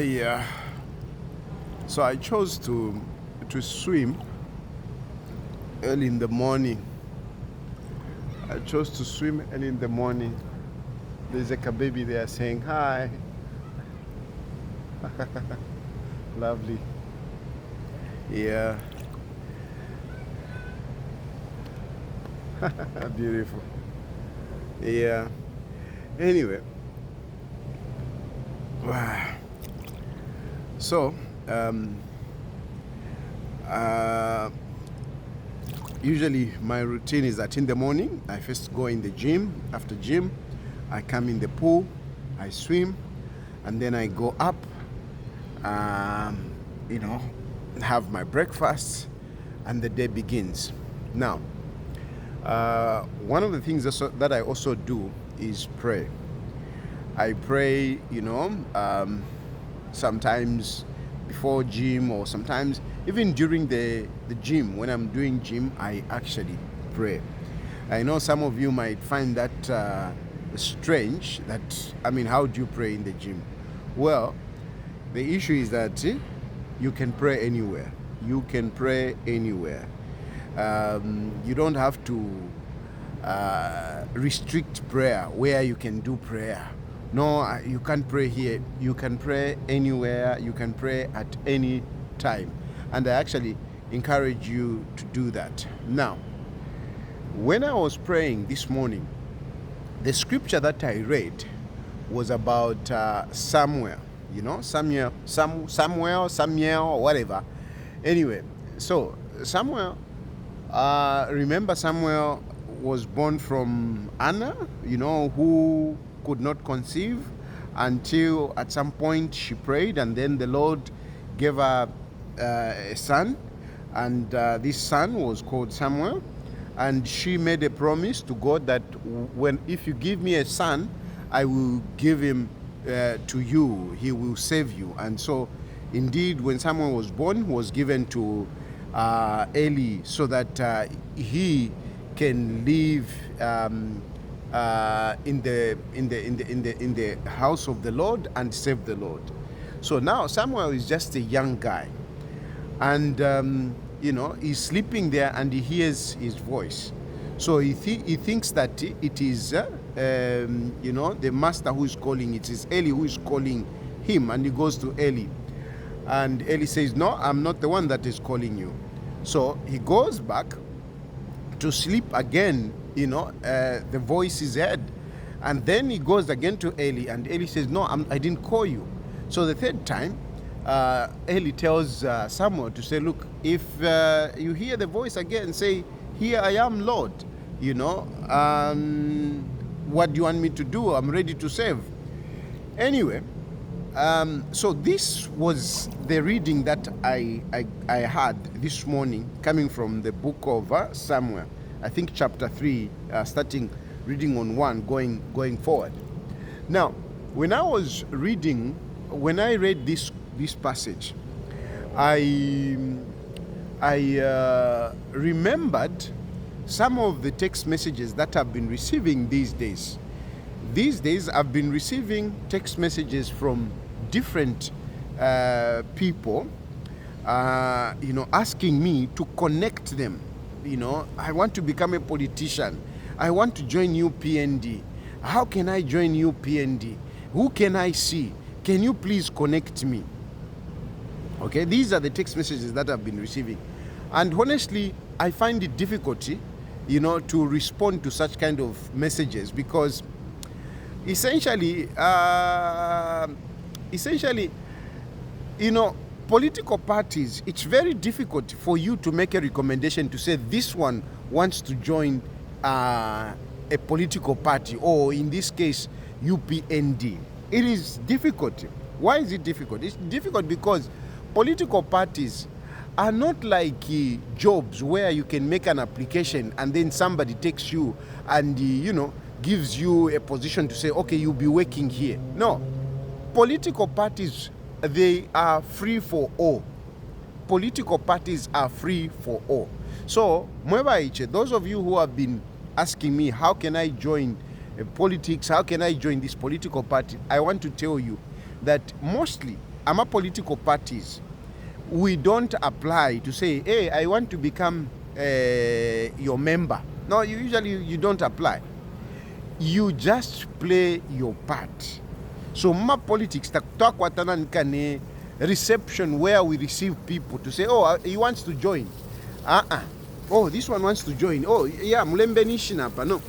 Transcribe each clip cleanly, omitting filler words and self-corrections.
Yeah. So I chose to swim early in the morning. There's a baby there saying hi. Lovely. Yeah. Beautiful. Yeah. Anyway. Wow. So, usually my routine is that in the morning, I first go in the gym. After gym, I come in the pool, I swim, and then I go up, have my breakfast, and the day begins. Now, one of the things that I also do is pray. I pray, sometimes before gym, or sometimes even during the gym. When I'm doing gym, I actually pray. I know some of you might find that strange, how do you pray in the gym? Well, the issue is that you can pray anywhere. You can pray anywhere. You don't have to restrict prayer where you can do prayer. No, you can't pray here. You can pray anywhere. You can pray at any time. And I actually encourage you to do that. Now, when I was praying this morning, the scripture that I read was about Samuel, Samuel, or whatever. Anyway, so Samuel, remember Samuel was born from Anna, who could not conceive until at some point she prayed, and then the Lord gave her a son, and this son was called Samuel. And she made a promise to God that if you give me a son, I will give him to you. He will save you. And so, indeed, when Samuel was born, he was given to Eli so that he can live in the house of the Lord and save the Lord. So now Samuel is just a young guy, and he's sleeping there, and he hears his voice. So he thinks that it is the master who is calling. It is Eli who is calling him, and he goes to Eli, and Eli says, "No, I'm not the one that is calling you." So he goes back to sleep again. The voice is heard, and then he goes again to Eli, and Eli says, "No, I didn't call you." So the third time, Eli tells Samuel to say, "Look, if you hear the voice again, say, 'Here I am, Lord.' What do you want me to do? I'm ready to save." Anyway, so this was the reading that I had this morning, coming from the book of Samuel. I think chapter 3, starting reading on 1, going forward. Now, when I read this passage, I remembered some of the text messages that I've been receiving these days. These days, I've been receiving text messages from different people, asking me to connect them. I want to become a politician. I want to join UPND. How can I join UPND? Who can I see? Can you please connect me? Okay, these are the text messages that I've been receiving. And honestly, I find it difficult, to respond to such kind of messages, because essentially, political parties, it's very difficult for you to make a recommendation to say this one wants to join a political party, or in this case, UPND. It is difficult. Why is it difficult? It's difficult because political parties are not like jobs where you can make an application and then somebody takes you and gives you a position to say, okay, you'll be working here. No, political parties, they are free for all. Political parties are free for all. So Mwebaiche, those of you who have been asking me, how can I join politics, how can I join this political party, I want to tell you that mostly our political parties, we don't apply to say, hey, I want to become your member. No, you don't apply. You just play your part. So my politics, reception where we receive people to say, oh, he wants to join. Oh, this one wants to join. Oh, yeah, Mulembe Nishinapa. No.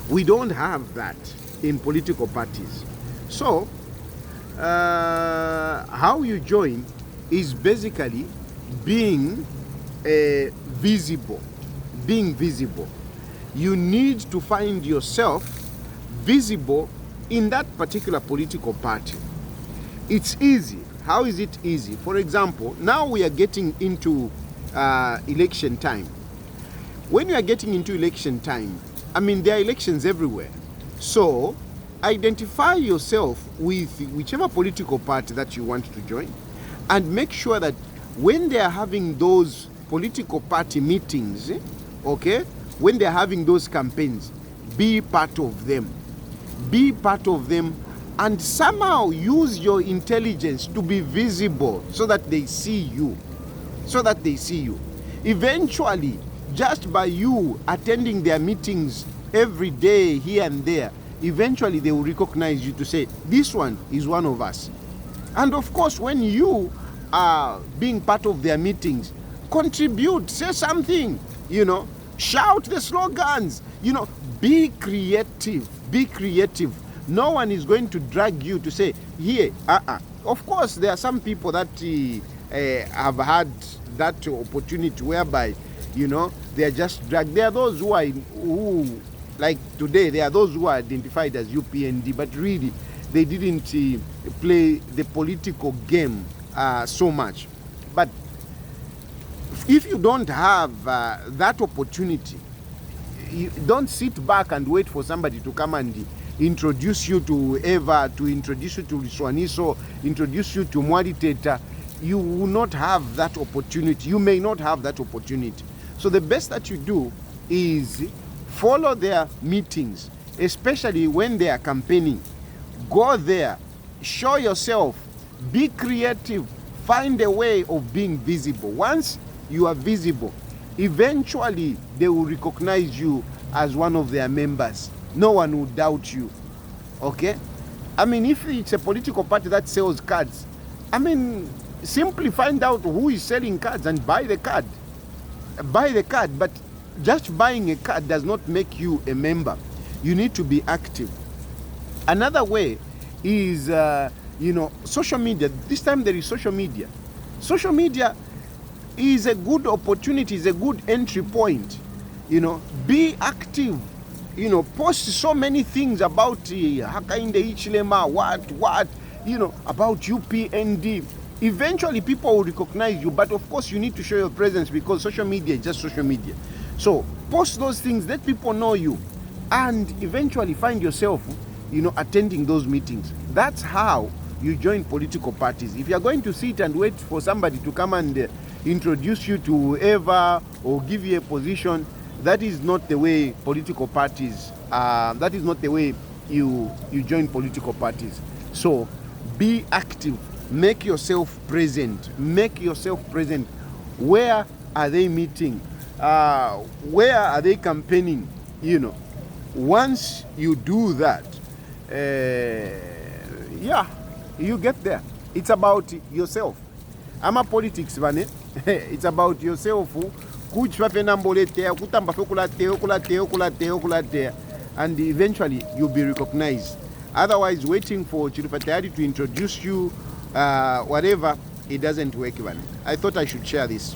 We don't have that in political parties. So, how you join is basically being visible. Being visible. You need to find yourself visible in that particular political party. It's easy. How is it easy? For example, now we are getting into election time. When you are getting into election time, there are elections everywhere. So, identify yourself with whichever political party that you want to join and make sure that when they are having those political party meetings, okay, when they are having those campaigns, be part of them. Be part of them and somehow use your intelligence to be visible so that they see you. So that they see you. Eventually, just by you attending their meetings every day here and there, eventually they will recognize you to say, this one is one of us. And of course, when you are being part of their meetings, contribute, say something, shout the slogans, be creative, be creative. No one is going to drag you to say, here, Of course, there are some people that have had that opportunity whereby, they are just dragged. There are those who like today, there are those who are identified as UPND, but really, they didn't play the political game so much. But if you don't have that opportunity, you don't sit back and wait for somebody to come and introduce you to Eva, to introduce you to Liswaniso, introduce you to Mwari Teta. You will not have that opportunity. You may not have that opportunity. So the best that you do is follow their meetings, especially when they are campaigning. Go there, show yourself, be creative, find a way of being visible. Once you are visible, eventually they will recognize you as one of their members. No one will doubt you. Okay? If it's a political party that sells cards, simply find out who is selling cards and buy the card. Buy the card, but just buying a card does not make you a member. You need to be active. Another way is, social media. This time there is social media. Social media is a good opportunity, is a good entry point. Be active. Post so many things about Hakainde Ichilema, what, about UPND. Eventually people will recognize you, but of course you need to show your presence because social media is just social media. So post those things, let people know you, and eventually find yourself, attending those meetings. That's how you join political parties. If you're going to sit and wait for somebody to come and introduce you to Eva or give you a position, that is not the way political parties, that is not the way you join political parties. So be active, make yourself present, Where are they meeting? Where are they campaigning? Once you do that, you get there. It's about yourself. I'm a politics, man. It's about yourself. And eventually you'll be recognized. Otherwise, waiting for Chirufatayari to introduce you, whatever, it doesn't work. I thought I should share this.